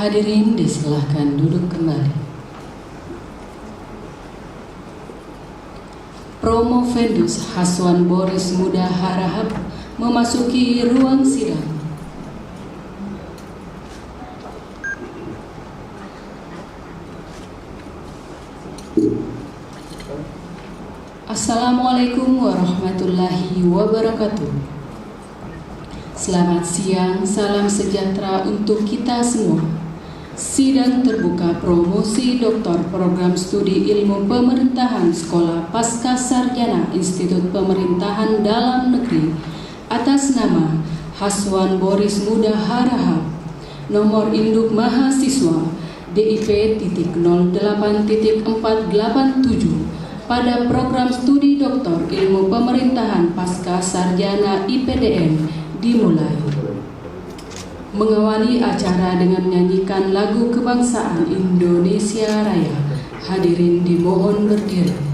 Hadirin disilahkan duduk kembali. Promovendus Haswan Boris Muda Harahap memasuki ruang sidang. Assalamualaikum warahmatullahi wabarakatuh. Selamat siang, salam sejahtera untuk kita semua. Sidang terbuka promosi doktor program studi ilmu pemerintahan Sekolah Pasca Sarjana Institut Pemerintahan Dalam Negeri atas nama Haswan Boris Muda Harahap, nomor induk mahasiswa DIP.08.487 pada program studi doktor ilmu pemerintahan pasca sarjana IPDN dimulai. Mengawali acara dengan menyanyikan lagu kebangsaan Indonesia Raya. Hadirin dimohon berdiri.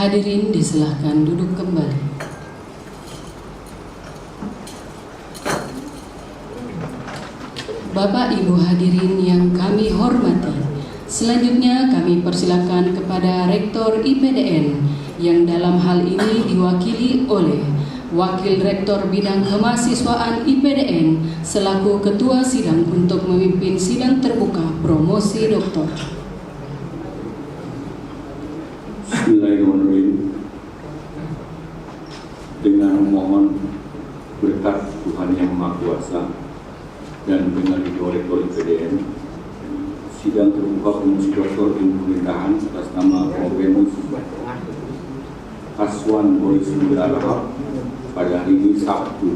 Hadirin disilahkan duduk kembali. Bapak Ibu hadirin yang kami hormati, selanjutnya kami persilakan kepada Rektor IPDN yang dalam hal ini diwakili oleh Wakil Rektor Bidang Kemahasiswaan IPDN selaku Ketua Sidang untuk memimpin sidang terbuka promosi doktor. Bismillahirrahmanirrahim. Dengan memohon berkat Tuhan Yang Maha Kuasa dan dengan Ibu Rektor IPDN, sidang terbuka promosi doktor ilmu pemerintahan atas nama Promovendus Haswan Boris Muda Harahap pada hari ini Sabtu.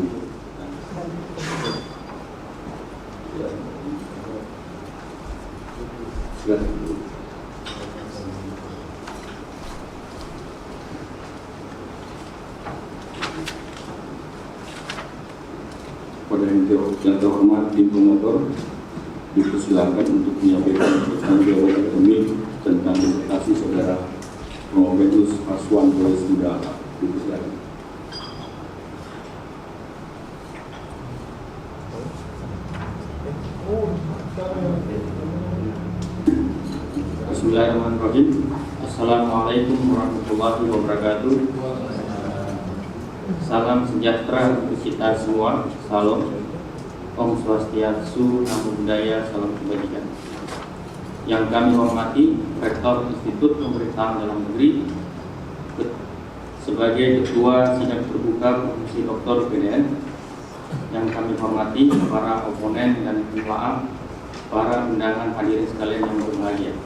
Pada yang terhormat tim promotor, dipersilakan untuk menyampaikan pertanggung jawab akademik tentang disertasi saudara Promovendus Haswan Boris Muda Harahap. Dipersilakan. Bismillahirrahmanirrahim. Assalamualaikum warahmatullahi wabarakatuh. Salam sejahtera untuk kita semua. Salam. Om Swastiastu, Namo Buddhaya, salam kebajikan. Yang kami hormati Rektor Institut Pemerintahan Dalam Negeri sebagai Ketua Sidang Terbuka Promosi Doktor IPDN. Yang kami hormati para oponen dan pemaaf, para undangan hadirin sekalian yang berbahagia.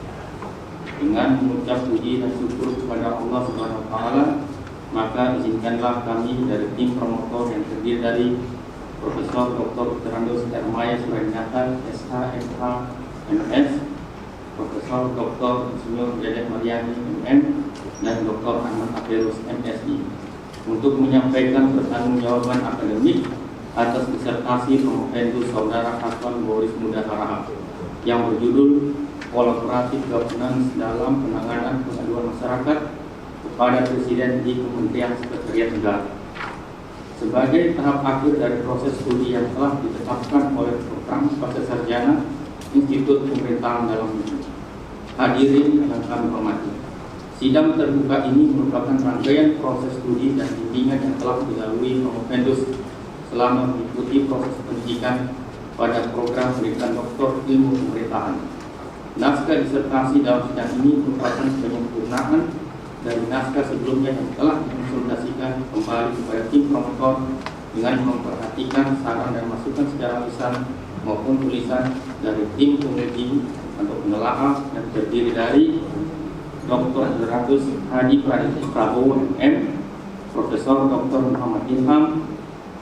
Dengan mengucap puji dan syukur kepada Allah Subhanahu wa Ta'ala, maka izinkanlah kami dari tim promotor yang terdiri dari Profesor Dr. Fernando Hermaya Suradinata, SH, MH, MS, Profesor Dr. Insinyur Dedek Mariani, MM, dan Dr. Ahmad Aperus, MSI, untuk menyampaikan pertanggungjawaban akademik atas disertasi Promovendus Saudara Haswan Boris Muda Harahap yang berjudul Kolaboratif Governance dalam Penanganan Pengaduan Masyarakat kepada Presiden di Kementerian Sekretariat Negara. Sebagai tahap akhir dari proses studi yang telah ditetapkan oleh Program Pascasarjana Institut Pemerintahan Dalam Negeri. Hadirin yang kami hormati, sidang terbuka ini merupakan rangkaian proses studi dan bimbingan yang telah dilalui Promovendus selama mengikuti proses pendidikan pada program pendidikan doktor ilmu pemerintahan. Naskah disertasi dalam sidang ini merupakan penyempurnaan dari naskah sebelumnya yang telah dikonsultasikan kembali kepada tim promotor dengan memperhatikan saran dan masukan secara lisan maupun tulisan dari tim peneliti atau penelaah yang terdiri dari Dr. Heratus Hadi Prabowo, MM, Profesor Dr. Muhammad Ilham,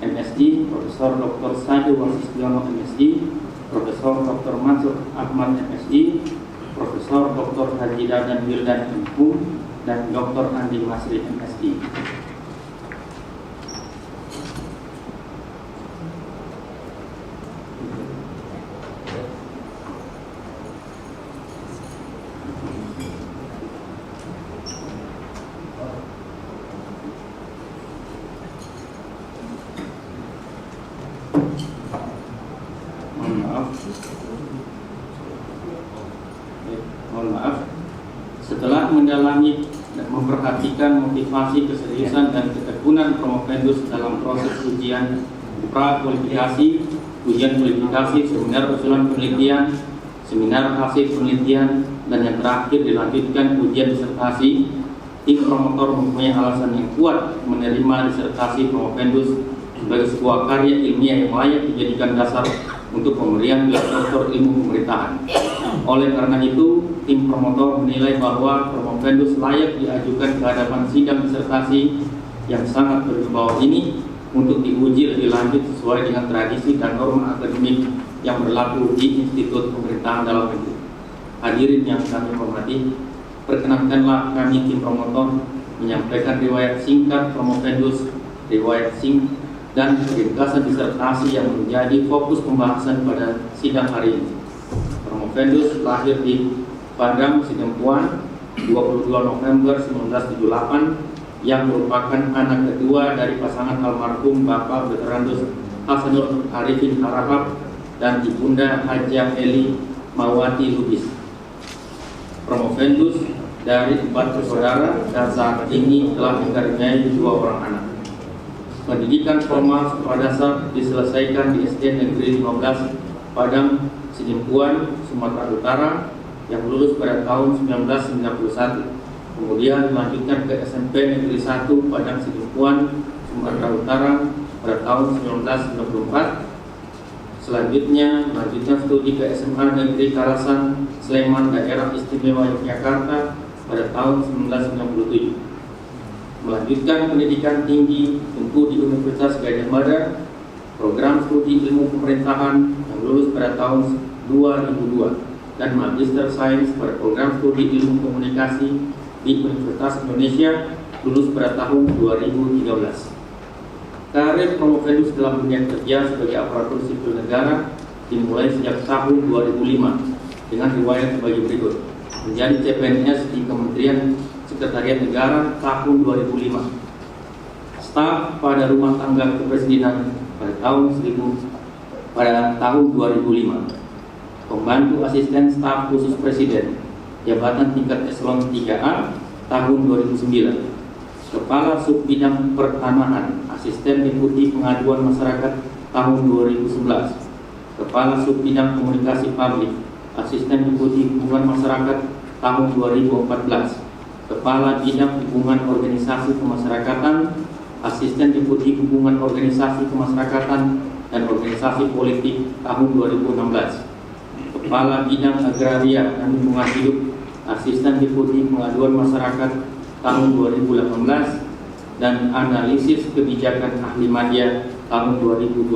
MSI, Profesor Dr. Sadu Wasistiono, MSI, Profesor Dr. Mansur Ahmad, MSI, Profesor Dr. Haji Dadan Wildan, MHU, dan Dr. Andi Masri, MSI. Mohon maaf. Setelah mendalami dan memperhatikan motivasi, keseriusan, dan ketekunan Promovendus dalam proses ujian pra-kualifikasi, ujian kualifikasi, seminar usulan penelitian, seminar hasil penelitian, dan yang terakhir dilanjutkan ujian disertasi, tim promotor mempunyai alasan yang kuat menerima disertasi Promovendus sebagai sebuah karya ilmiah yang layak dijadikan dasar untuk pemberian gelar doktor ilmu pemerintahan. Oleh karena itu, tim promotor menilai bahwa Promovendus layak diajukan ke hadapan sidang disertasi yang sangat berwibawa ini untuk diuji lebih lanjut sesuai dengan tradisi dan norma akademik yang berlaku di Institut Pemerintahan Dalam Negeri. Hadirin yang kami hormati, perkenankanlah kami tim promotor menyampaikan riwayat singkat Promovendus, riwayat singkat dan ringkasan disertasi yang menjadi fokus pembahasan pada sidang hari ini. Promovendus lahir di Padang, Sidempuan, 22 November 1978, yang merupakan anak kedua dari pasangan almarhum Bapak Veterandus Hasanul Arifin Harahap dan Ibunda Hajah Eli Mawati Lubis. Promovendus dari 4 bersaudara dan saat ini telah dikaruniai 2 orang anak. Pendidikan formal sekolah dasar diselesaikan di SD Negeri 15 Padang, Sidempuan, Sumatera Utara yang lulus pada tahun 1991. Kemudian melanjutkan ke SMP Negeri 1 Padang, Sidempuan, Sumatera Utara pada tahun 1994. Selanjutnya melanjutkan studi ke SMA Negeri Karasan, Sleman, Daerah Istimewa Yogyakarta pada tahun 1997. Melanjutkan pendidikan tinggi tentu di Universitas Gadjah Mada, program studi ilmu pemerintahan yang lulus pada tahun 2002, dan Magister Sains pada program studi ilmu komunikasi di Universitas Indonesia lulus pada tahun 2013. Karir Promovendus dalam dunia kerja sebagai aparatur sipil negara dimulai sejak tahun 2005 dengan riwayat sebagai berikut. Menjadi CPNS di Kementerian Sekretariat Negara tahun 2005, staf pada Rumah Tangga Kepresidenan pada tahun 2005, pembantu asisten staf khusus Presiden jabatan tingkat eselon 3A tahun 2009, kepala sub bidang pertanahan asisten deputi pengaduan masyarakat tahun 2011, kepala sub bidang komunikasi publik asisten deputi hubungan masyarakat tahun 2014, Kepala Bidang Hubungan Organisasi Kemasyarakatan, Asisten Deputi Hubungan Organisasi Kemasyarakatan dan Organisasi Politik tahun 2016, Kepala Bidang Agraria dan Lingkungan Hidup, Asisten Deputi Pengaduan Masyarakat tahun 2018, dan Analisis Kebijakan Ahli Media tahun 2020.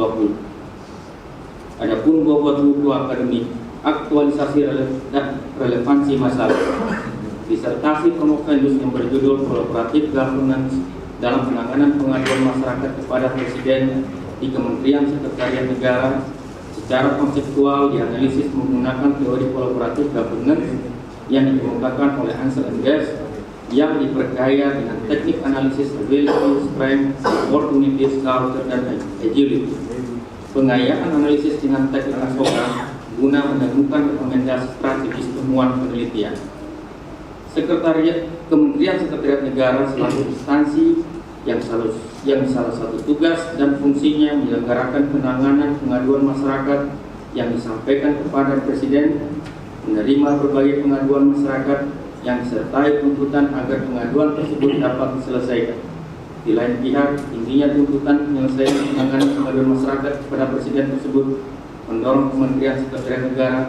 Adapun bobot buku akademik, aktualisasi relevansi masalah, disertasi Promovendus yang berjudul Collaborative Governance dalam penanganan pengaduan masyarakat kepada Presiden di Kementerian Sekretariat Negara secara konseptual dianalisis menggunakan teori collaborative governance yang dikemukakan oleh Ansel and Guest yang diperkaya dengan teknik analisis ability, strength, opportunities, culture, dan agility. Pengayaan analisis dengan teknik Asoka guna menemukan rekomendasi strategis temuan penelitian. Kementerian Sekretariat Negara selaku instansi yang salah satu tugas dan fungsinya menyelenggarakan penanganan pengaduan masyarakat yang disampaikan kepada Presiden, menerima berbagai pengaduan masyarakat yang disertai tuntutan agar pengaduan tersebut dapat diselesaikan. Di lain pihak, tingginya tuntutan penyelesaian penanganan pengaduan masyarakat kepada Presiden tersebut mendorong Kementerian Sekretariat Negara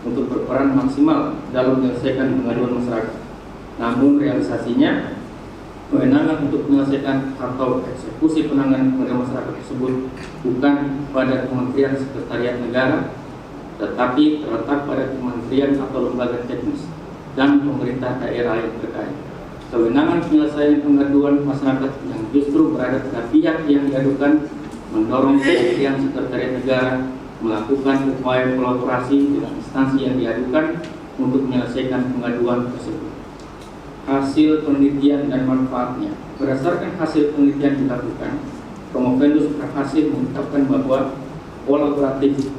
untuk berperan maksimal dalam menyelesaikan pengaduan masyarakat. Namun realisasinya, kewenangan untuk menyelesaikan atau eksekusi penanganan pengaduan masyarakat tersebut bukan pada Kementerian Sekretariat Negara, tetapi terletak pada kementerian atau lembaga teknis dan pemerintah daerah yang terkait. Kewenangan penyelesaian pengaduan masyarakat yang justru berada pada pihak yang diadukan mendorong Kementerian Sekretariat Negara melakukan upaya kolaborasi dengan instansi yang diadukan untuk menyelesaikan pengaduan tersebut. Hasil penelitian dan manfaatnya. Berdasarkan hasil penelitian dilakukan, Promovendus berhasil mengungkapkan bahwa kolaboratif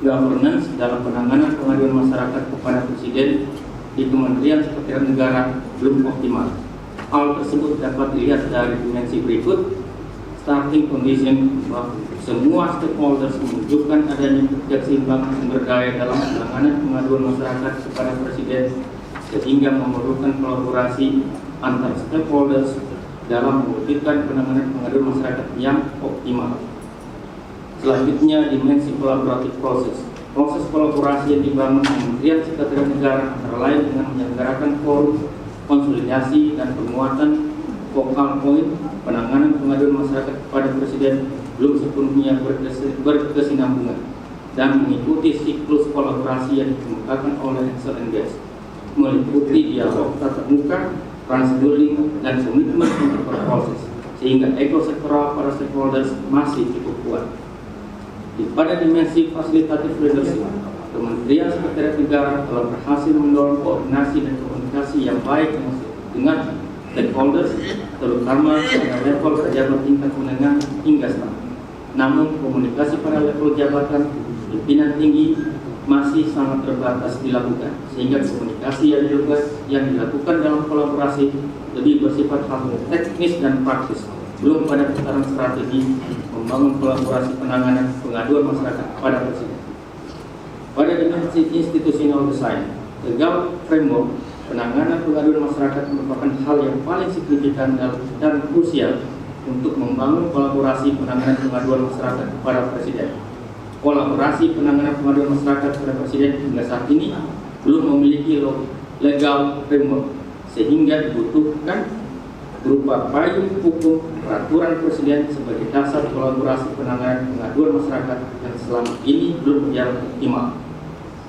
governance dalam penanganan pengaduan masyarakat kepada Presiden di Kementerian Sekretariat Negara belum optimal. Hal tersebut dapat dilihat dari dimensi berikut. Starting condition bahwa semua stakeholders menunjukkan adanya ketidakseimbangan sumber daya dalam penanganan pengaduan masyarakat kepada Presiden, sehingga memerlukan kolaborasi antar stakeholders dalam mewujudkan penanganan pengaduan masyarakat yang optimal. Selanjutnya, dimensi kolaboratif proses. Proses kolaborasi yang dibangun Kementerian Sekretariat Negara antara lain dengan menyelenggarakan forum, konsolidasi, dan penguatan focal point penanganan pengaduan masyarakat kepada Presiden belum sepenuhnya berkesinambungan dan mengikuti siklus kolaborasi yang dikemukakan oleh Ansel and Guest, meliputi dialog tatap muka, trans-building, dan komitmen untuk berproses, sehingga ekosektoral para stakeholders masih cukup kuat. Pada dimensi fasilitatif leadership, Kementerian Sekretariat Negara telah berhasil mendorong koordinasi dan komunikasi yang baik dengan stakeholders, terutama pada level pejabat tingkat menengah hingga staf. Namun, komunikasi pada level jabatan pimpinan tinggi masih sangat terbatas dilakukan, sehingga komunikasi yang dilakukan dalam kolaborasi lebih bersifat hal teknis dan praktis, belum pada tataran strategi membangun kolaborasi penanganan pengaduan masyarakat pada Presiden. Pada dimensi institutional design, legal framework penanganan pengaduan masyarakat merupakan hal yang paling signifikan dan krusial untuk membangun kolaborasi penanganan pengaduan masyarakat kepada Presiden. Kolaborasi penanganan pengaduan masyarakat kepada Presiden hingga saat ini belum memiliki legal framework, sehingga dibutuhkan berupa payung hukum peraturan Presiden sebagai dasar kolaborasi penanganan pengaduan masyarakat yang selama ini belum berjalan optimal.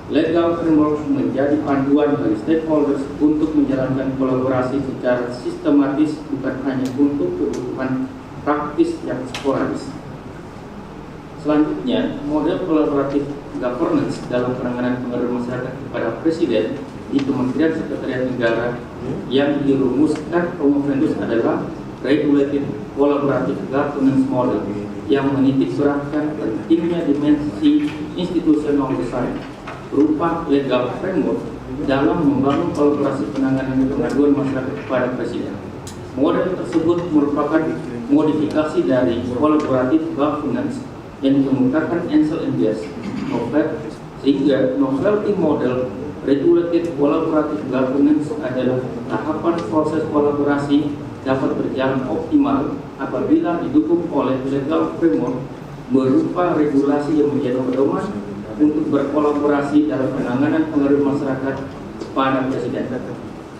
Legal framework menjadi panduan bagi stakeholders untuk menjalankan kolaborasi secara sistematis, bukan hanya untuk kebutuhan praktis yang sporadis. Selanjutnya, model kolaboratif governance dalam penanganan pengaduan masyarakat kepada Presiden di Kementerian Sekretariat Negara yang dirumuskan Promovendus adalah Regulated Collaborative Governance Model yang menitik beratkan pentingnya dimensi institutional design berupa legal framework dalam membangun kolaborasi penanganan pengaduan masyarakat kepada Presiden. Model tersebut merupakan modifikasi dari collaborative governance yang dikemukakan Ansel and Guest, sehingga novelty model regulated collaborative governance adalah tahapan proses kolaborasi dapat berjalan optimal apabila didukung oleh legal framework berupa regulasi yang menjadi pedoman untuk berkolaborasi dalam penanganan pengaduan masyarakat kepada Presiden.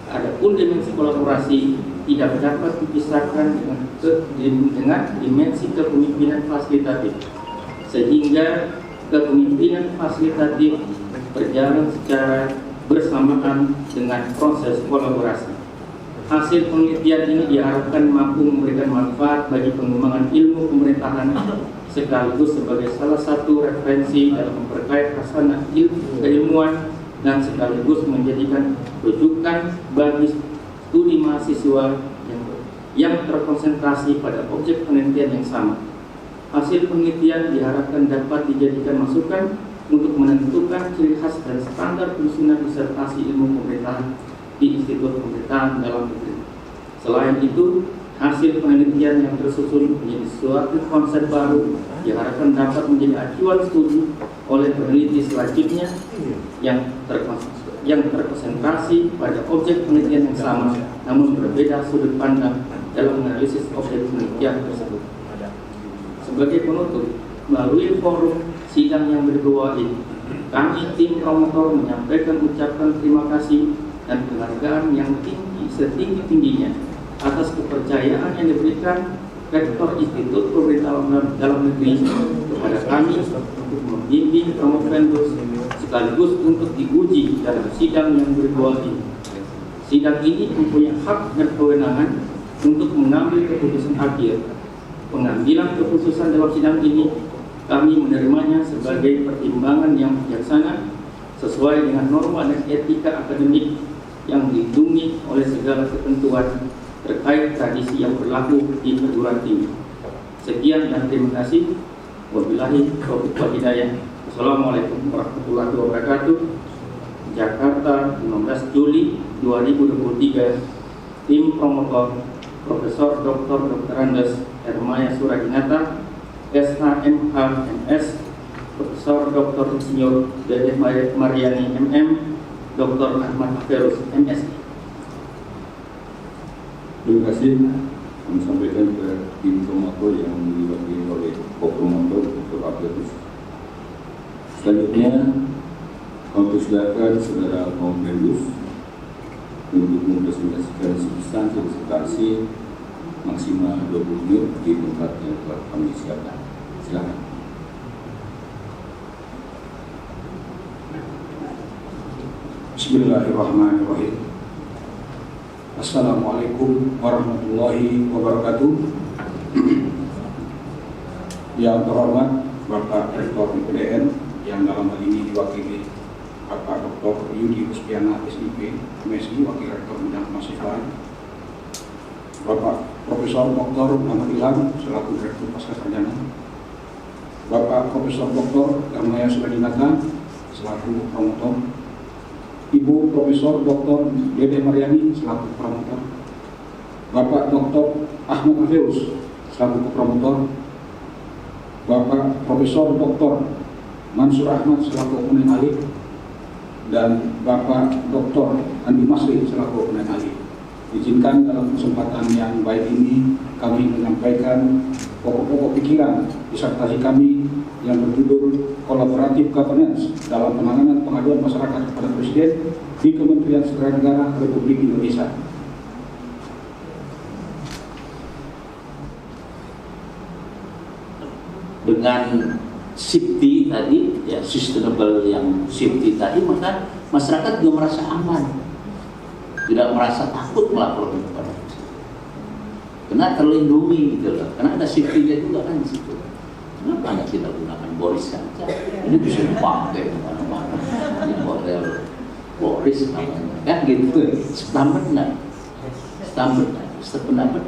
Adapun dimensi kolaborasi tidak dapat dipisahkan dengan dimensi kepemimpinan fasilitatif, sehingga kepemimpinan fasilitatif berjalan secara bersamaan dengan proses kolaborasi. Hasil penelitian ini diharapkan mampu memberikan manfaat bagi pengembangan ilmu pemerintahan sekaligus sebagai salah satu referensi dalam memperkaya khasanah keilmuan dan sekaligus menjadikan rujukan bagi studi mahasiswa yang terkonsentrasi pada objek penelitian yang sama. Hasil penelitian diharapkan dapat dijadikan masukan untuk menentukan ciri khas dan standar penyusunan disertasi ilmu pemerintahan di Institut Pemerintahan dalam negeri. Selain itu, hasil penelitian yang tersusun menjadi suatu konsep baru diharapkan dapat menjadi acuan studi oleh peneliti selanjutnya yang terkonsentrasi pada objek penelitian yang sama, namun berbeda sudut pandang dalam menganalisis objek penelitian tersebut. Sebagai penutup, melalui forum sidang yang berdua ini, kami tim promotor menyampaikan ucapan terima kasih dan penghargaan yang setinggi-tingginya atas kepercayaan yang diberikan Rektor Institut Pemerintahan dalam Negeri kepada kami untuk membimbing promovendus sekaligus untuk diuji dalam sidang yang berdua ini. Sidang ini mempunyai hak dan kewenangan untuk mengambil keputusan akhir. Pengambilan keputusan dalam sidang ini kami menerimanya sebagai pertimbangan yang bijaksana sesuai dengan norma dan etika akademik yang dilindungi oleh segala ketentuan terkait tradisi yang berlaku di perguruan tinggi. Sekian dan terima kasih. Wabillahi taufiq wal hidayah. Assalamualaikum warahmatullahi wabarakatuh. Jakarta, 15 Juli 2023. Tim promotor Profesor Dr. Andes Hermaya Suraginata, SHMH MS, Profesor Dr. Insinyur Dede Mariani MM, Dr. Ahmad Ferus MS. Terima kasih. Kami sampaikan ke tim promotor yang diwakili oleh co-promotor Dr. Abdus. Selanjutnya, kami persilakan saudara Promovendus untuk mempresentasikan substansi disertasi maksimal 20 menit di tempat yang telah kami siapkan. Silakan. Bismillahirrahmanirrahim. Assalamualaikum warahmatullahi wabarakatuh. Yang terhormat Bapak Rektor IPDN yang dalam hal ini diwakili Bapak Dr. Yudi Uspiana SIP, MSI, Wakil Rektor Bidang Mahasiswa, Bapak Profesor Dr. Muhammad Ilham selaku Direktur Pascasarjana, Bapak Profesor Dr. Hermaya Suraginata selaku promotor, Ibu Profesor Dr. Dede Mariani selaku promotor, Bapak Dr. Ahmad Ferus selaku promotor, Bapak Profesor Dr. Mansur Ahmad selaku ekonom ahli, dan Bapak Dr. Andi Masri selaku ekonom ahli. Izinkan dalam kesempatan yang baik ini kami menyampaikan pokok-pokok pikiran disertasi kami yang berjudul Collaborative Governance dalam penanganan pengaduan masyarakat kepada Presiden di Kementerian Sekretariat Negara Republik Indonesia. Dengan safety tadi, ya sustainable yang safety tadi, maka masyarakat juga merasa aman, tidak merasa takut melaporkan kepada Presiden, karena terlindungi gitu loh, karena ada safety-nya juga kan di situ. Kenapa hanya kita gunakan Boris saja? Ini bisa dipakai kemana-mana. Ini model Boris namanya, kan gitu. Standar nggak? Standar nggak? Sependapat.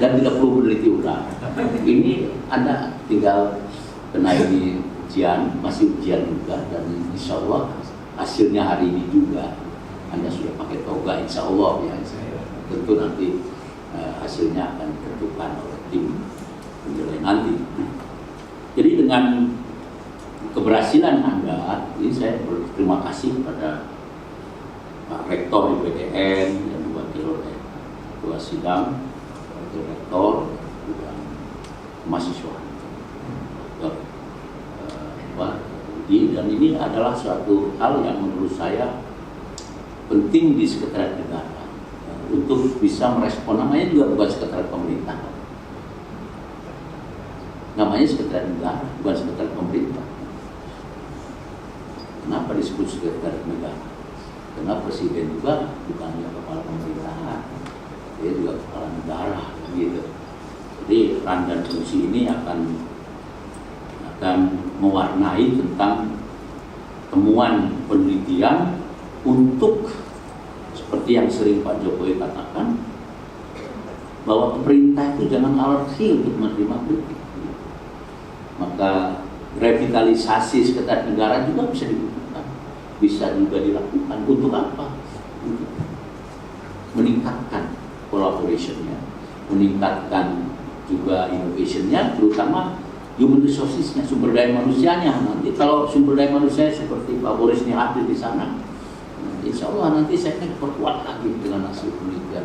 Dan tidak perlu meneliti ulang. Ini Anda tinggal kenai ujian, masih ujian juga, dan insya Allah hasilnya hari ini juga Anda sudah pakai toga, insya Allah ya. Tentu nanti hasilnya akan ditentukan oleh tim penilai nanti. Jadi dengan keberhasilan Anda, ini saya berterima kasih kepada Pak Rektor IPDN yang diwakili oleh Ketua Sidang, Wakil Rektor, dan mahasiswa. Dan ini adalah suatu hal yang menurut saya penting di sekretariat negara untuk bisa merespon. Namanya juga bukan sekretariat pemerintah, namanya sekretariat negara, bukan sekretariat pemerintah. Kenapa disebut sekretariat negara? Karena presiden juga bukannya kepala pemerintahan, dia juga kepala negara, gitu. Jadi peran dan fungsi ini akan mewarnai tentang temuan penelitian untuk seperti yang sering Pak Jokowi katakan bahwa pemerintah itu jangan alergi untuk menerima kritik. Maka revitalisasi sekretariat negara juga bisa dibutuhkan, bisa juga dilakukan. Untuk apa? Untuk meningkatkan collaboration-nya, meningkatkan juga innovation-nya, terutama human resources-nya, sumber daya manusianya. Nanti kalau sumber daya manusia seperti Pak Boris ini hadir di sana, insya Allah nanti saya akan perkuat lagi dengan hasil penelitian.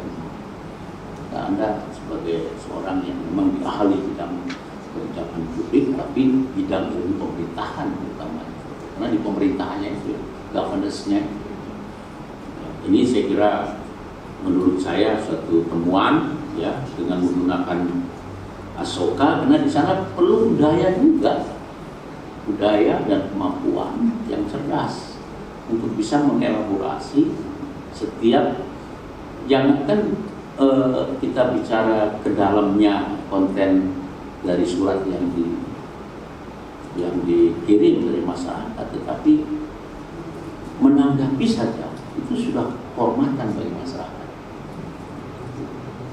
Nah, Anda sebagai seorang yang memang ahli bidang kebijakan publik, tapi bidang ilmu pemerintahan terutama, karena di pemerintahannya itu governance-nya. Ini saya kira menurut saya suatu temuan ya, dengan menggunakan Asoka, karena di sana perlu budaya juga, budaya dan kemampuan yang cerdas untuk bisa mengelaborasi setiap, jangankan kita bicara ke dalamnya konten dari surat yang dikirim dari masyarakat, tetapi menanggapi saja itu sudah kehormatan bagi masyarakat.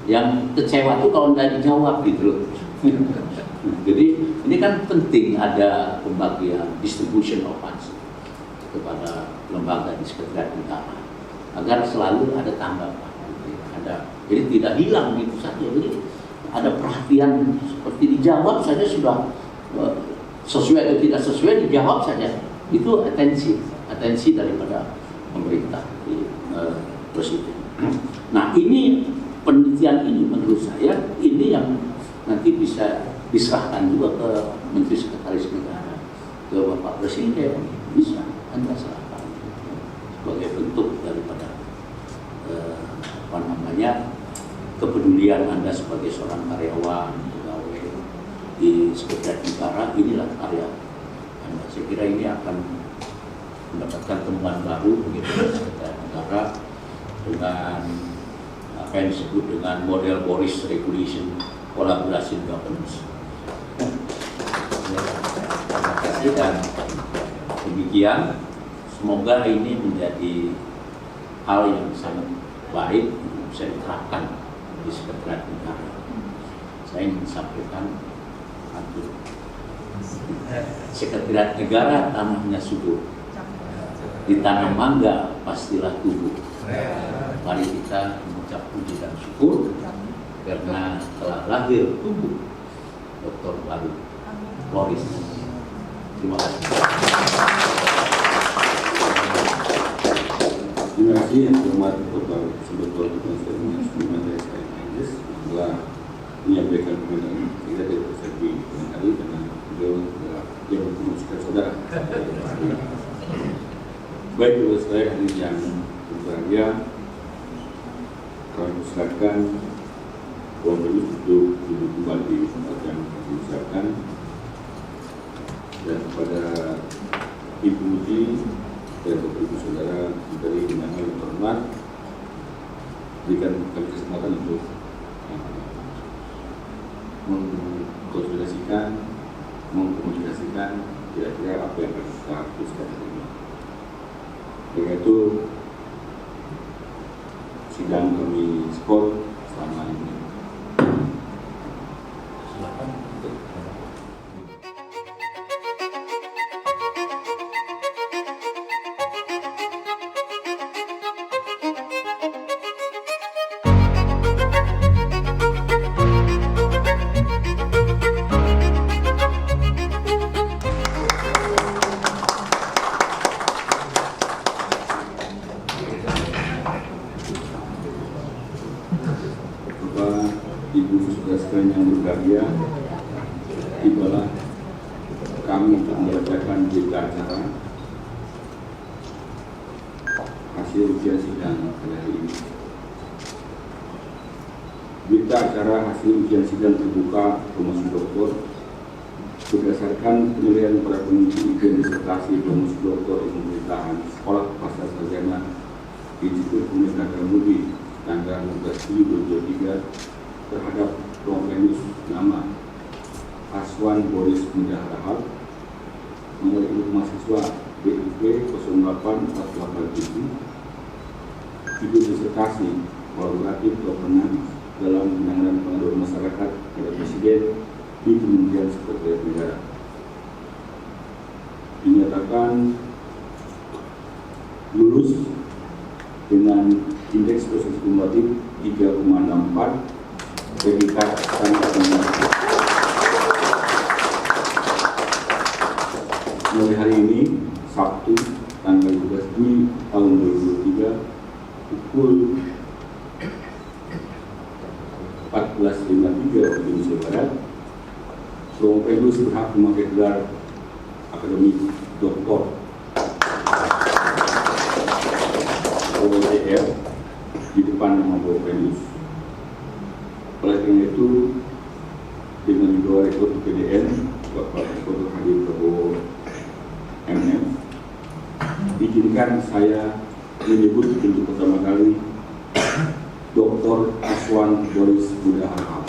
Yang kecewa itu kalau tidak dijawab gitu loh. Jadi ini kan penting ada pembagian distribution of funds kepada lembaga di sekretariat negara agar selalu ada tanggapan, jadi tidak hilang gitu saja. Jadi ada perhatian, seperti dijawab saja sudah sesuai atau tidak sesuai, dijawab saja. Itu atensi daripada pemerintah presiden. Nah, ini penelitian ini menurut saya ini yang nanti bisa diserahkan juga ke Menteri Sekretaris Negara, ke Bapak Presiden, bisa Anda serahkan sebagai bentuk daripada kepedulian Anda sebagai seorang karyawan pegawai di sekretariat negara. Inilah karya Anda. Saya kira ini akan mendapatkan temuan baru begitu sekretariat negara dengan apa yang disebut dengan model Boris Regulation Collaboration Governance. Terima kasih dan demikian. Semoga ini menjadi hal yang sangat baik untuk bisa diterapkan di sekretariat negara. Saya ingin sampaikan sekretariat negara tanahnya subur, ditanam mangga pastilah tumbuh. Mari kita mengucap puji dan syukur karena telah lahir tumbuh Dr. baru Boris. Terima kasih. Terima kasih yang hormat Bapak Sebetulnya Sementara saya Inggris telah menyampaikan pengalaman kita dari persegi hari karena beliau yang merumuskan saudara. Baik, Bapak saya hari yang berbahagia, kami persilakan Tuan Guru untuk duduk kembali di tempat yang diusahakan, dan kepada Ibu Muti dan Bapak Ibu Saudara dari dengan hal yang hormat, berikan kami kesempatan untuk mengkomunikasikan kira-kira apa yang akan kita putuskan hari ini. Yaitu sidang kami skor selama ini. Silakan. Ibu saudara sekalian yang berbahagia, tibalah kami untuk membacakan berita acara hasil ujian sidang pada hari ini. Berita acara hasil ujian sidang terbuka promosi doktor berdasarkan penilaian para pengisi ujian disertasi promosi doktor ilmu pemerintahan Sekolah Pasca Sarjana Institut Pemerintahan Dalam Negeri tanggal 16 Juli 2023 terhadap Profenus nama Aswan Boris Muda Rahab, nomor induk mahasiswa BIP 08487, judul disertasi kolaboratif governance dalam penanganan pengaduan masyarakat kepada Presiden di Kementerian Sekretariat Negara. Dinyatakan lulus dengan indeks proses kumulatif 3,64 predikat standar mulai hari ini Sabtu tanggal 12 Juli tahun 2023 pukul 14.53 waktu Indonesia Barat, Profenus berhak memakai gelar akademik doktor ODR di depan nama Profenus. Oleh karena itu, dengan dua rektor PDN, Bapak Dr. Hadir Prabowo MM, izinkan saya menyebut untuk pertama kali Dr. Aswan Boris Muda Rahab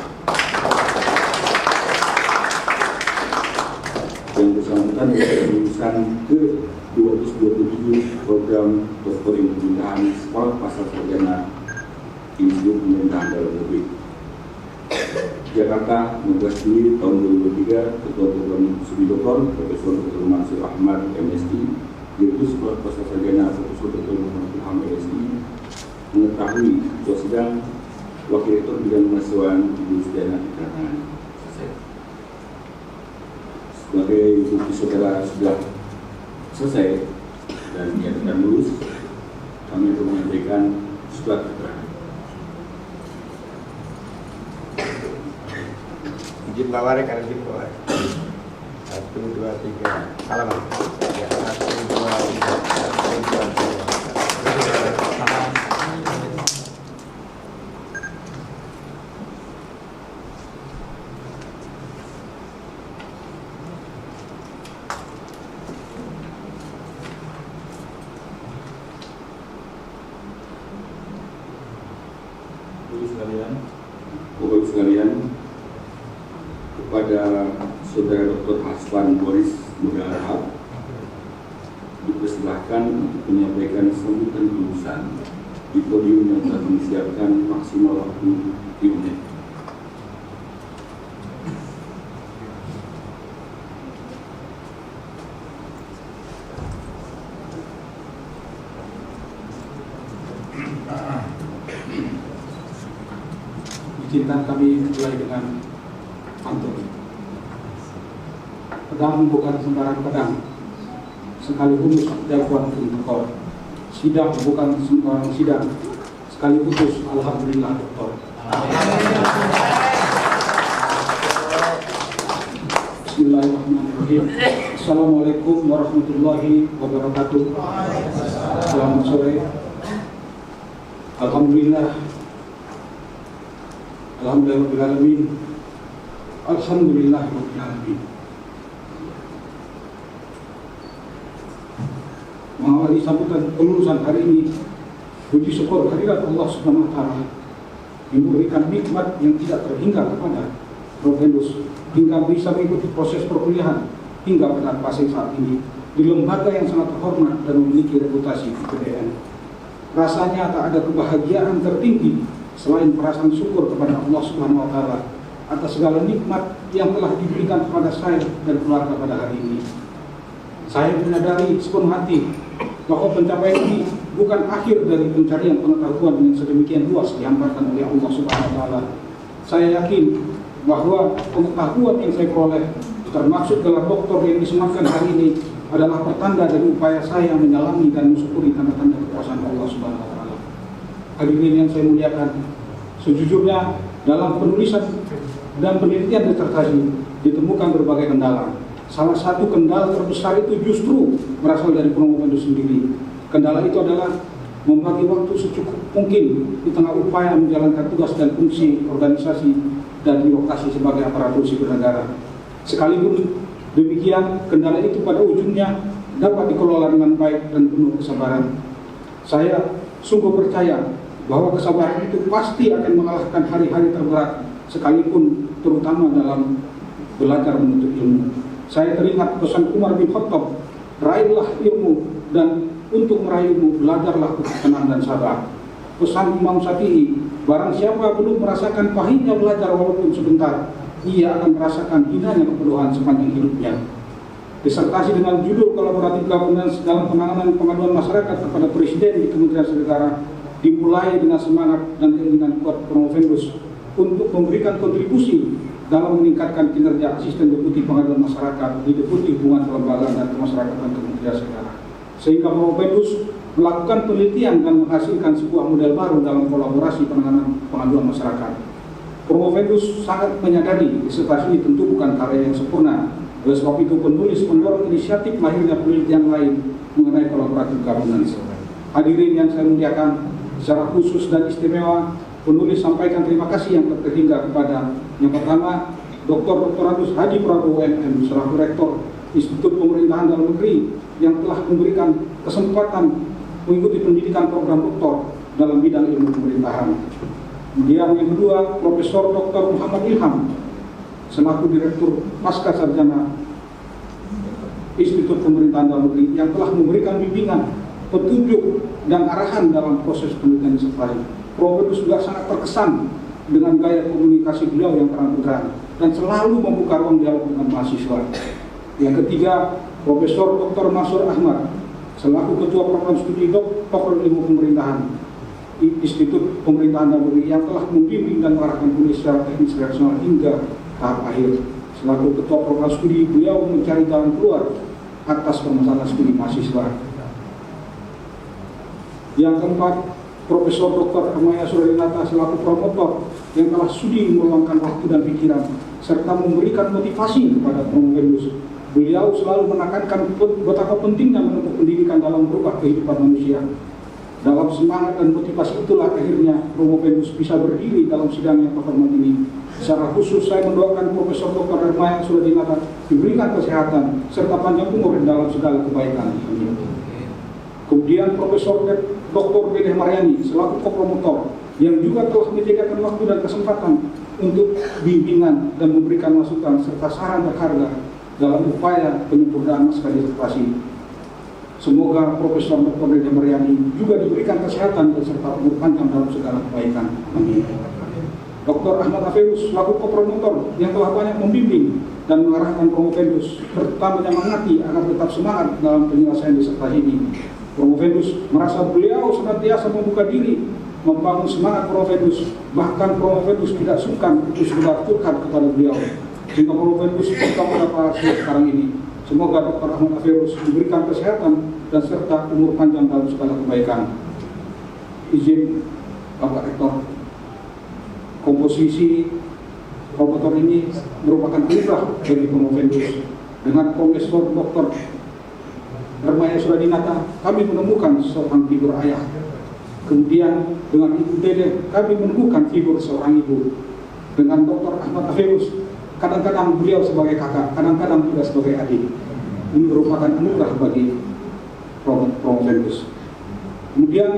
yang bersangkutan dari lulusan ke-227 program Doktor Ilmu Pemerintahan Sekolah Pasca Sarjana Institut Pemerintahan Dalam Negeri Jakarta 15 Juli tahun 2023. Ketua Program Studi Doktor Profesor Dr. Mansur Ahmad MSc, Direktur Sekolah Pasca Sarjana Profesor Dr. Muhammad Ilham MSc, mengetahui ketua sidang Wakil Rektor Bidang Mahasiswaan Ibu Sudiana dikarenakan sebagai bukti saudara sudah selesai dan dinyatakan lulus, kami akan menyampaikan surat keterangan. Izin bawa rekan, izin bawa. 1, 2, 3, halaman. Ya, 1, 2, 3, 1, 2, 3. Bapak sekalian, kepada Saudara Dr. Aswan Boris Muda Rahab dipersilahkan untuk menyampaikan sambutan kelulusan di podium yang telah disiapkan maksimal waktu 3 menit. Izinkan kami mulai dengan pantun. Pedang bukan sembarang pedang, sekali putus dakwah pun tekor. Sidang bukan sembarang sidang, sekali putus alhamdulillah doktor. Bismillahirrahmanirrahim. Assalamualaikum warahmatullahi wabarakatuh. Selamat sore. Alhamdulillah. Alhamdulillahirrahmanirrahim. Alhamdulillahirrahmanirrahim. Mengawali sambutan kelulusan hari ini, puji syukur kehadirat Allah Subhanahu wa Ta'ala yang memberikan nikmat yang tidak terhingga kepada Profenus hingga bisa mengikuti proses perkuliahan hingga pada fase saat ini di lembaga yang sangat terhormat dan memiliki reputasi di PDN. Rasanya tak ada kebahagiaan tertinggi selain perasaan syukur kepada Allah Subhanahu wa Ta'ala atas segala nikmat yang telah diberikan kepada saya dan keluarga pada hari ini. Saya menyadari sepenuh hati bahwa pencapaian ini bukan akhir dari pencarian pengetahuan yang sedemikian luas dihamparkan oleh Allah Subhanahu wa Ta'ala. Saya yakin bahwa pengetahuan yang saya peroleh, termasuk gelar doktor yang disematkan hari ini, adalah pertanda dari upaya saya menyalami dan mensyukuri tanda-tanda kekuasaan Allah Subhanahu wa Ta'ala. Hadirin yang saya muliakan, sejujurnya dalam penulisan dan penelitian disertasi ditemukan berbagai kendala. Salah satu kendala terbesar itu justru berasal dari promosi itu sendiri. Kendala itu adalah membagi waktu secukup mungkin di tengah upaya menjalankan tugas dan fungsi organisasi dan birokrasi sebagai aparatur sipil negara. Sekalipun demikian, kendala itu pada ujungnya dapat dikelola dengan baik dan penuh kesabaran. Saya sungguh percaya bahwa kesabaran itu pasti akan mengalahkan hari-hari terberat, sekalipun terutama dalam belajar menuntut ilmu. Saya teringat pesan Umar bin Khattab, raihlah ilmu, dan untuk meraih ilmu belajarlah ketenangan dan sabar. Pesan Imam Syafi'i, barang siapa belum merasakan pahitnya belajar walaupun sebentar, ia akan merasakan hinanya kepedulian sepanjang hidupnya. Disertasi dengan judul Kolaboratif Governance dalam penanganan pengaduan masyarakat kepada Presiden di Kementerian Negara dimulai dengan semangat dan keinginan kuat Promovendus untuk memberikan kontribusi dalam meningkatkan kinerja asisten deputi pengaduan masyarakat di Deputi Hubungan Kelembagaan dan Kemasyarakatan Kementerian Negara, sehingga Promovendus melakukan penelitian dan menghasilkan sebuah model baru dalam kolaborasi penanganan pengaduan masyarakat. Promovendus sangat menyadari disertasi ini tentu bukan karya yang sempurna. Oleh sebab itu penulis mendorong inisiatif lahirnya penelitian lain mengenai kolaboratif governance. Hadirin yang saya muliakan, secara khusus dan istimewa penulis sampaikan terima kasih yang terhingga kepada yang pertama Dr. Anus Hadi Prabowo MM selaku Rektor Institut Pemerintahan Dalam Negeri yang telah memberikan kesempatan mengikuti pendidikan program doktor dalam bidang ilmu pemerintahan. Kemudian yang kedua Profesor Dr. Muhammad Ilham selaku Direktur Pasca Sarjana Institut Pemerintahan Dalam Negeri yang telah memberikan bimbingan, petunjuk, dan arahan dalam proses penelitian disertasi. Promovendus juga sangat terkesan dengan gaya komunikasi beliau yang terang-terangan dan selalu membuka ruang dialog dengan mahasiswa. Yang ketiga, Profesor Dr. Mansur Ahmad selaku Ketua Program Studi Doktor Ilmu Pemerintahan Institut Pemerintahan Dalam Negeri yang telah membimbing dan mengarahkan penulis secara teknis redaksional hingga tahap akhir. Selaku Ketua Program Studi, beliau mencari jalan keluar atas permasalahan studi mahasiswa. Yang keempat, Profesor Dr. Hermaya Suradinata selaku promotor yang telah sudi meluangkan waktu dan pikiran serta memberikan motivasi kepada Promovendus. Beliau selalu menekankan betapa pentingnya menempuh pendidikan dalam merubah kehidupan manusia. Dalam semangat dan motivasi itulah akhirnya Promovendus bisa berdiri dalam sidang yang terhormat ini. Secara khusus saya mendoakan Profesor Dr. Hermaya Suradinata diberikan kesehatan serta panjang umur dalam segala kebaikan. Kemudian Profesor Dr. Dedeh Maryani selaku kopromotor yang juga telah menyediakan waktu dan kesempatan untuk bimbingan dan memberikan masukan serta saran berharga dalam upaya penyempurnaan naskah disertasi. Semoga Profesor Dr. Dedeh Maryani juga diberikan kesehatan dan serta umur panjang dalam segala kebaikan. Amin. Dr. Ahmad Afeus selaku kopromotor yang telah banyak membimbing dan mengarahkan Promovendus serta menyemangati agar tetap semangat dalam penyelesaian disertasi ini. Promovendus merasa beliau senantiasa membuka diri membangun semangat Promovendus, bahkan Promovendus tidak sungkan untuk sekedar curhat kepada beliau, sehingga Promovendus tetap pada sekarang ini. Semoga Dr. Ahmad Afeus diberikan kesehatan dan serta umur panjang dalam segala kebaikan. Izin Bapak Rektor, komposisi promotor ini merupakan anugerah bagi Promovendus. Dengan Profesor Dr. Hermaya Suradinata, kami menemukan seorang figur ayah. Kemudian dengan Ibu Dedeh, kami menemukan figur seorang ibu. Dengan Dr. Ahmad Afeus, kadang-kadang beliau sebagai kakak, kadang-kadang juga sebagai adik. Ini merupakan anugerah bagi Promovendus. Kemudian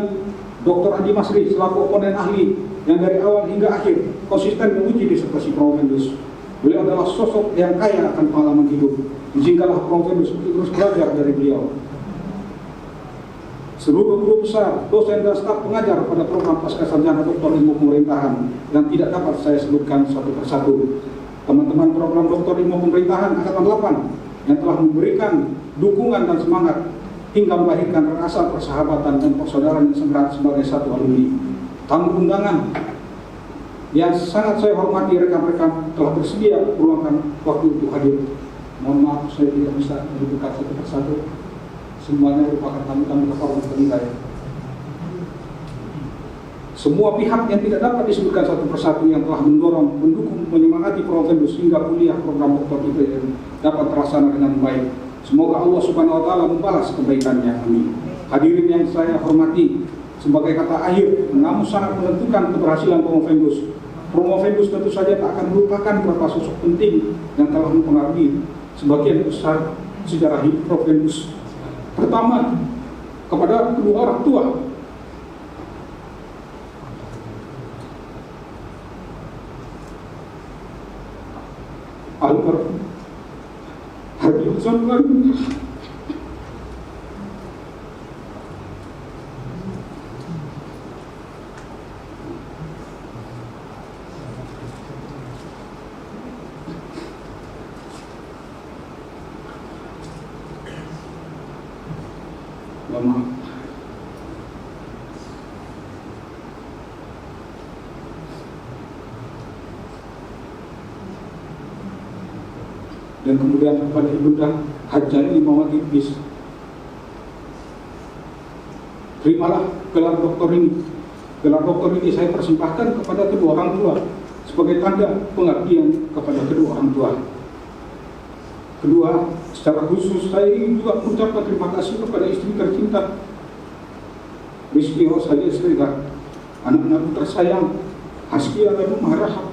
Dr. Andi Masri selaku oponen ahli yang dari awal hingga akhir konsisten menguji disertasi Promovendus. Beliau adalah sosok yang kaya akan pengalaman hidup. Izinkanlah Promovendus untuk terus belajar dari beliau. Seluruh guru besar, dosen dan staf pengajar pada program Pasca Sarjana Doktor Ilmu Pemerintahan yang tidak dapat saya sebutkan satu persatu. Teman-teman program Doktor Ilmu Pemerintahan Angkatan 8 yang telah memberikan dukungan dan semangat hingga melahirkan rasa persahabatan dan persaudaraan yang seberat sebagai satu alumni. Tamu undangan yang sangat saya hormati, rekan-rekan telah bersedia meluangkan waktu untuk hadir. Mohon maaf saya tidak bisa menyebutkan satu persatu. Semuanya merupakan tamu-tamu terhormat bagi saya. Semua pihak yang tidak dapat disebutkan satu persatu yang telah mendorong, mendukung, menyemangati Promovendus hingga kuliah program doktor IPN dapat terlaksana dengan baik. Semoga Allah Subhanahu wa Ta'ala membalas kebaikannya. Amin. Hadirin yang saya hormati, sebagai kata akhir, namun sangat menentukan keberhasilan Promovendus. Promovendus tentu saja tak akan melupakan beberapa sosok penting yang telah mempengaruhi sebagian besar sejarah hidup Promovendus. Pertama, kepada kedua orang tua. Almarhum Haji Hasan Wali. Maaf. Dan kemudian kepada Ibunda Hajjani Muhammad Idris, terimalah gelar doktor ini. Gelar doktor ini saya persembahkan kepada kedua orang tua sebagai tanda pengabdian kepada kedua orang tua. Kedua, secara khusus saya ingin juga mengucapkan terima kasih kepada istri tercinta Rizky Rosalia Srega, anak-anak tersayang Haskia Lalu Maharahap,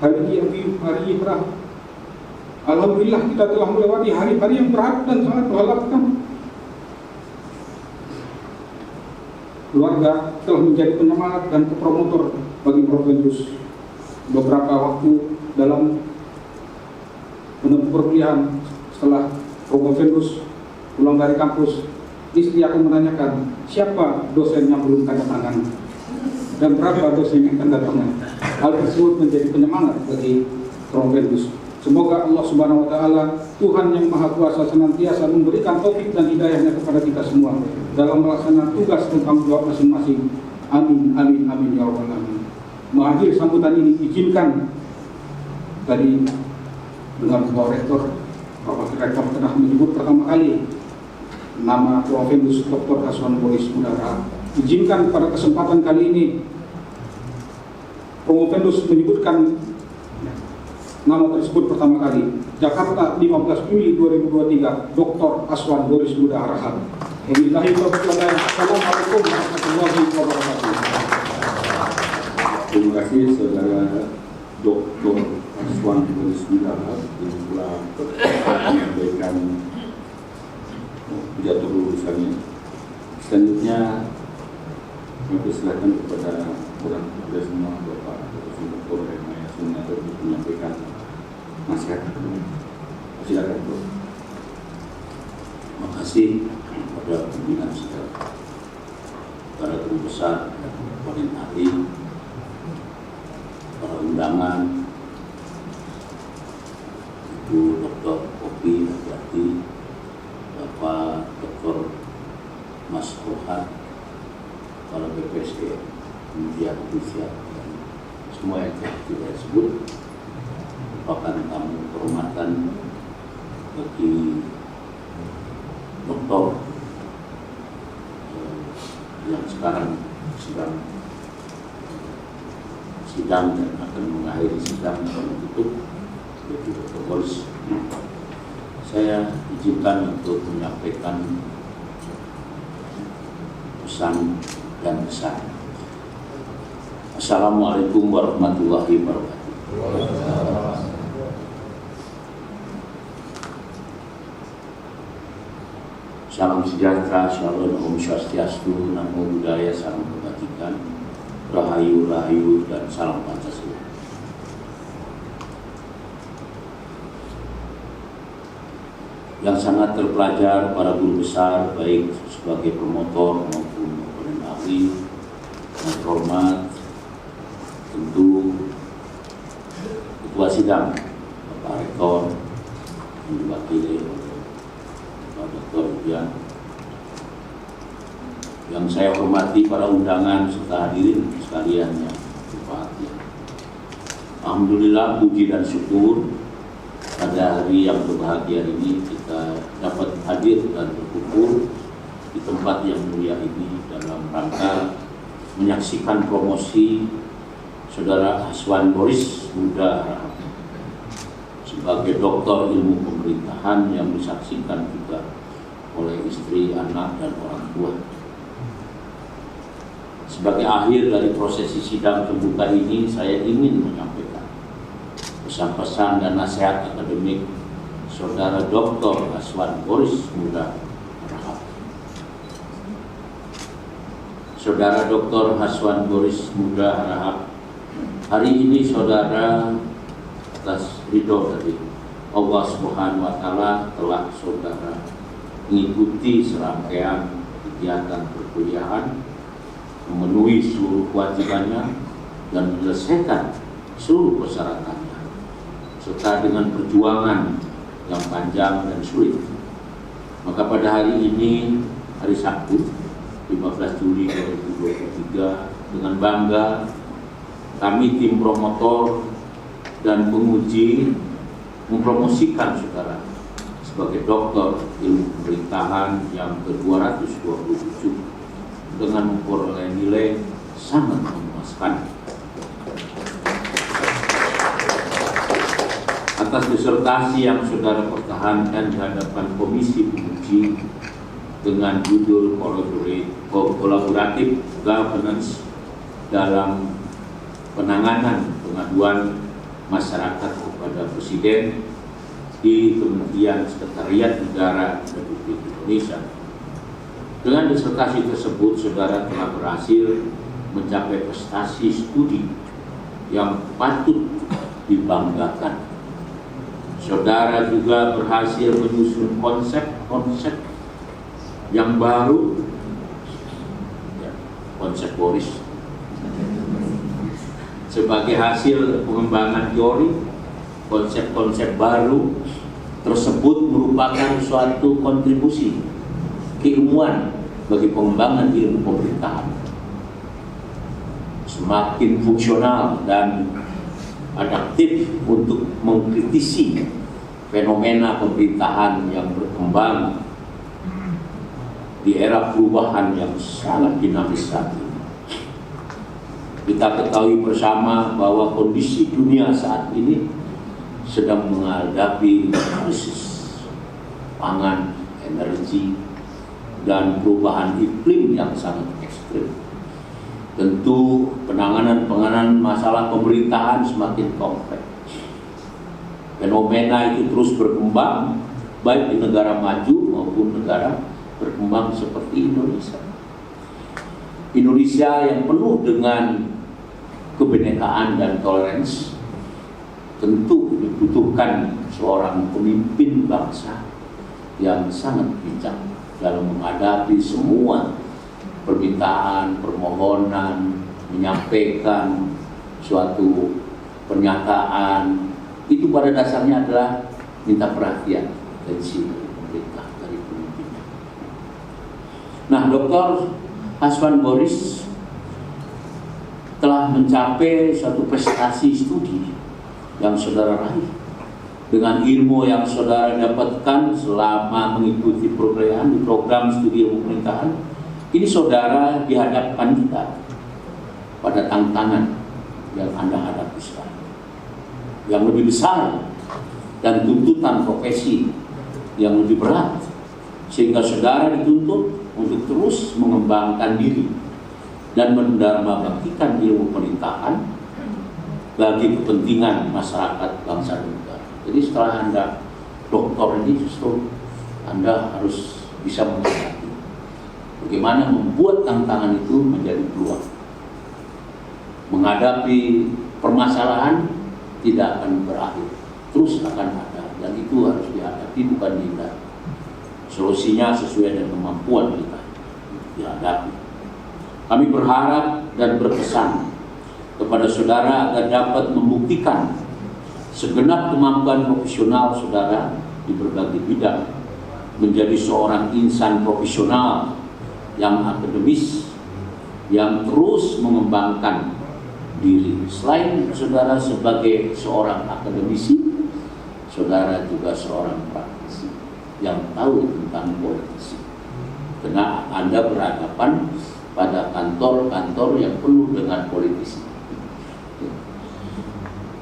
Hari Abi Hari Ibrah. Alhamdulillah kita telah melewati hari-hari yang berat dan sangat melelahkan. Keluarga telah menjadi penyemangat dan promotor bagi Promovendus. Beberapa waktu dalam menempuh perkuliahan setelah Promovendus pulang dari kampus, istri akan menanyakan siapa dosen yang belum tanda tangan dan berapa dosen yang tanda tangan. Hal tersebut menjadi penyemangat bagi Promovendus. Semoga Allah Subhanahu wa Ta'ala, Tuhan yang Maha Kuasa, senantiasa memberikan taufik dan hidayahnya kepada kita semua dalam melaksanakan tugas dan tanggung jawab masing-masing. Amin, amin, amin, ya Rabbal alamin. Mengakhiri sambutan ini, izinkan tadi dengan Bapak Rektor, Bapak Rektor telah menyebut pertama kali nama Promovendus Dr. Aswan Boris Mudahara. Izinkan pada kesempatan kali ini Promovendus menyebutkan nama tersebut pertama kali. Jakarta 15 Juli 2023, Dr. Aswan Boris Mudahara. Assalamualaikum warahmatullahi wabarakatuh. Terima kasih saudara Dr. Aswan Boris Mudahara yang telah menyampaikan pidato lulusannya. Selanjutnya kami persilakan kepada orang tua semua, Bapak Dr. Remaya Sunyato untuk menyampaikan nasihat. Silakan, Bro. Terima kasih kepada pimpinan sidang, para guru besar, para ahli, para undangan, Ibu Dr. Kopi Hati, Bapak Dr. Mas Rohan, para BPSD, kemudian Indonesia, dan semua yang telah kita sebut merupakan tamu kehormatan bagi doktor yang sekarang sedang sidang dan akan mengakhiri sidang dan tutup, yaitu Dr. Boris. Saya izinkan untuk menyampaikan pesan dan pesan. Assalamualaikum warahmatullahi wabarakatuh. Salam sejahtera, shalom, om swastiastu, namo buddhaya, salam kebajikan, rahayu, rahayu, dan salam Pancasila. Yang sangat terpelajar para guru besar, baik sebagai promotor maupun komponen ahli, yang terhormat, tentu Ketua Sidang, Bapak Rektor, yang diwakili oleh Pak Dr. Ujian, yang saya hormati para undangan serta hadirin sekalian yang berbahagia. Alhamdulillah, puji dan syukur pada hari yang berbahagia ini kita dapat hadir dan berkumpul di tempat yang mulia ini dalam rangka menyaksikan promosi Saudara Aswan Boris Mudahara sebagai doktor ilmu pemerintahan yang disaksikan juga oleh istri, anak, dan orang tua. Sebagai akhir dari prosesi sidang terbuka ini, saya ingin menyampaikan pesan-pesan dan nasihat akademik Saudara Dr. Haswan Boris Muda Harahap. Saudara Dr. Haswan Boris Muda Harahap, hari ini saudara atas ridho dari Allah Subhanahu wa Ta'ala telah saudara mengikuti serangkaian kegiatan perkuliahan, memenuhi seluruh kewajibannya dan menyelesaikan seluruh persyaratannya, serta dengan perjuangan yang panjang dan sulit. Maka pada hari ini, hari Sabtu 15 Juli 2023, dengan bangga kami tim promotor dan penguji mempromosikan saudara sebagai doktor ilmu pemerintahan yang ke-227 dengan memperoleh nilai sangat memuaskan. Atas disertasi yang saudara pertahankan di hadapan komisi penguji dengan judul Collaborative Governance dalam penanganan pengaduan masyarakat kepada Presiden di Kementerian Sekretariat Negara Republik Indonesia. Dengan disertasi tersebut, saudara telah berhasil mencapai prestasi studi yang patut dibanggakan. Saudara juga berhasil menyusun konsep-konsep yang baru, konsep Boris, sebagai hasil pengembangan teori. Konsep-konsep baru tersebut merupakan suatu kontribusi keilmuan bagi pengembangan ilmu pemerintahan, semakin fungsional dan adaptif untuk mengkritisi fenomena pemerintahan yang berkembang di era perubahan yang sangat dinamis saat ini. Kita ketahui bersama bahwa kondisi dunia saat ini sedang menghadapi krisis pangan, energi, dan perubahan iklim yang sangat ekstrim. Tentu penanganan masalah pemerintahan semakin kompleks. Fenomena itu terus berkembang baik di negara maju maupun negara berkembang seperti Indonesia. Indonesia yang penuh dengan kebinekaan dan toleransi tentu dibutuhkan seorang pemimpin bangsa yang sangat bijak dalam menghadapi semua permintaan, permohonan, menyampaikan suatu pernyataan. Itu pada dasarnya adalah minta perhatian atensi dari pemerintah, dari pemimpinnya. Nah, Dr. Haswan Boris telah mencapai suatu prestasi studi yang saudara raih dengan ilmu yang saudara dapatkan selama mengikuti program studi ilmu pemerintahan. Ini saudara dihadapkan kita pada tantangan yang Anda hadapi sekarang, yang lebih besar dan tuntutan profesi yang lebih berat, sehingga saudara dituntut untuk terus mengembangkan diri dan mendharma baktikan ilmu pemerintahan bagi kepentingan masyarakat bangsa dan negara. Jadi setelah Anda doktor ini, justru Anda harus bisa mengerti bagaimana membuat tantangan itu menjadi peluang. Menghadapi permasalahan tidak akan berakhir, terus akan ada, dan itu harus dihadapi, bukan dihindari. Solusinya sesuai dengan kemampuan kita dihadapi. Kami berharap dan berpesan kepada saudara agar dapat membuktikan segenap kemampuan profesional saudara di berbagai bidang, menjadi seorang insan profesional yang akademis, yang terus mengembangkan diri. Selain saudara sebagai seorang akademisi, saudara juga seorang praktisi yang tahu tentang politisi. Karena Anda berhadapan pada kantor-kantor yang penuh dengan politisi,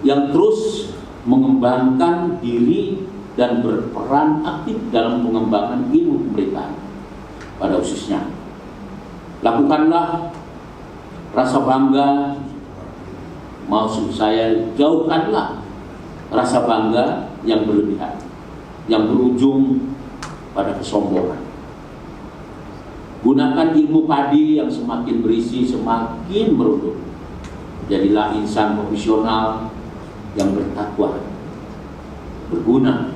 yang terus mengembangkan diri dan berperan aktif dalam pengembangan ilmu pemerintahan pada khususnya. Lakukanlah rasa bangga, maksud saya jauhkanlah rasa bangga yang berlebihan, yang berujung pada kesombongan. Gunakan ilmu padi yang semakin berisi, semakin merunduk. Jadilah insan profesional yang bertakwa, berguna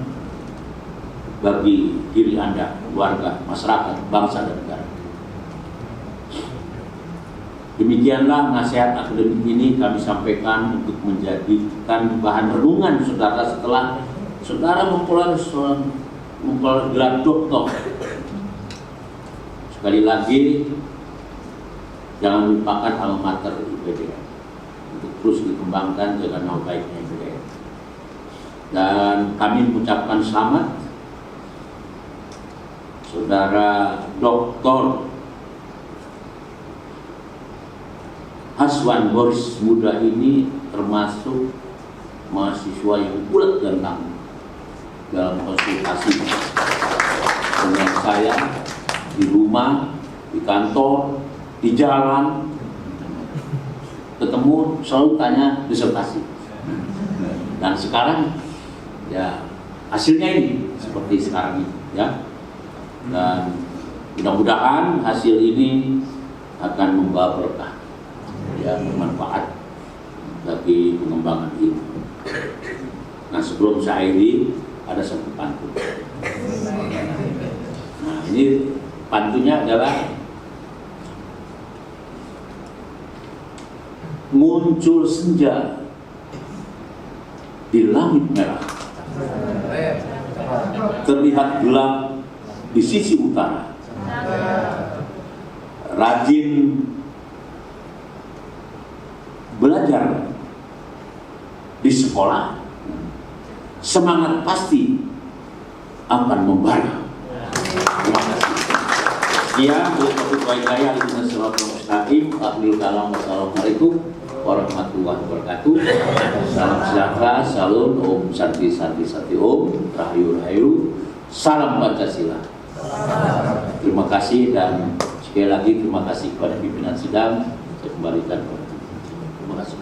bagi diri Anda, keluarga, masyarakat, bangsa, dan negara. Demikianlah nasihat akademik ini kami sampaikan untuk menjadikan bahan renungan saudara setelah saudara memperoleh gelar doktor. Sekali lagi, jangan lupakan alma mater IPDN untuk terus dikembangkan, jaga nama baiknya IPDN. Dan kami mengucapkan selamat saudara Dr. Haswan Boris Muda ini termasuk mahasiswa yang ulet dan tangguh dalam konsultasi dengan saya di rumah, di kantor, di jalan, ketemu selalu tanya disertasi. Dan sekarang ya hasilnya ini seperti sekarang ini ya. Dan mudah-mudahan hasil ini akan membawa berkah, ya, bermanfaat bagi pengembangan ilmu. Nah, sebelum saya akhiri ada satu pantun. Nah, ini pantunnya adalah muncul senja di langit merah, terlihat gelap di sisi utara. Rajin belajar di sekolah, semangat pasti akan membara. Terima kasih. Sekian untuk saya Assalamualaikum warahmatullahi wabarakatuh. Salam sejahtera, salam, Om Santi Santi Santi Om, Rahayu Rahayu, salam Pancasila. Terima kasih dan sekali lagi terima kasih kepada pimpinan sidang. Saya kembalikan kepada terima kasih.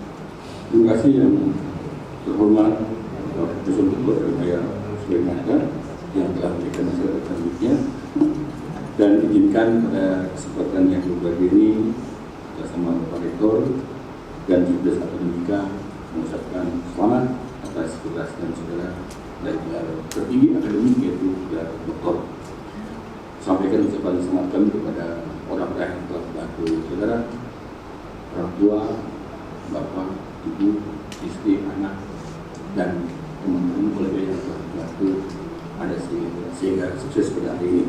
Terima kasih yang terhormat Profesor Dr. Elmaya Sulianata yang telah memberikan nasihat akademiknya, dan izinkan pada kesempatan yang berbahagia ini bersama Bapak Rektor dan juga akademika mengucapkan selamat atas keberhasilan saudara dari gelar tertinggi akademik yaitu gelar doktor. Sampaikan ucapan selamat kami kepada orang-orang yang telah membantu saudara, orang tua, bapak, ibu, istri, anak, dan teman-teman kolega yang telah membantu ada sehingga sukses pada hari ini.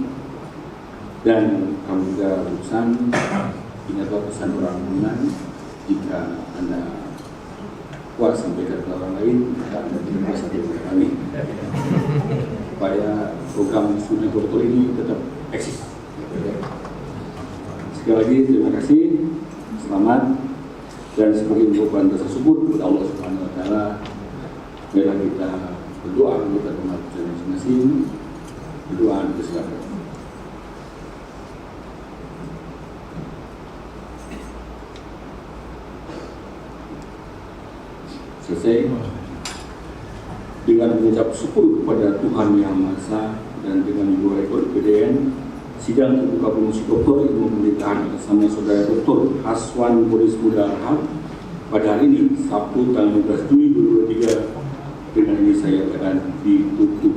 Dan kami juga pesan, ingatlah pesan orang menang, jika Anda kuat sampaikan ke orang lain, maka Anda tidak bisa sampaikan kami, supaya program studi doktor ini tetap eksis. Sekali lagi terima kasih, selamat, dan sebagai ungkapan rasa syukur kepada Allah Subhanahu Wa Taala, marilah kita berdoa untuk umat masing-masing, berdoa bersama. Selesai dengan mengucap syukur kepada Tuhan Yang Maha Esa dan dengan Ibu Rektor IPDN, sidang terbuka promosi doktor ilmu pemerintahan atas nama saudara Dr. Haswan Boris Muda pada hari ini Sabtu tanggal 15 Juni 2023 dengan ini saya akan ditutup.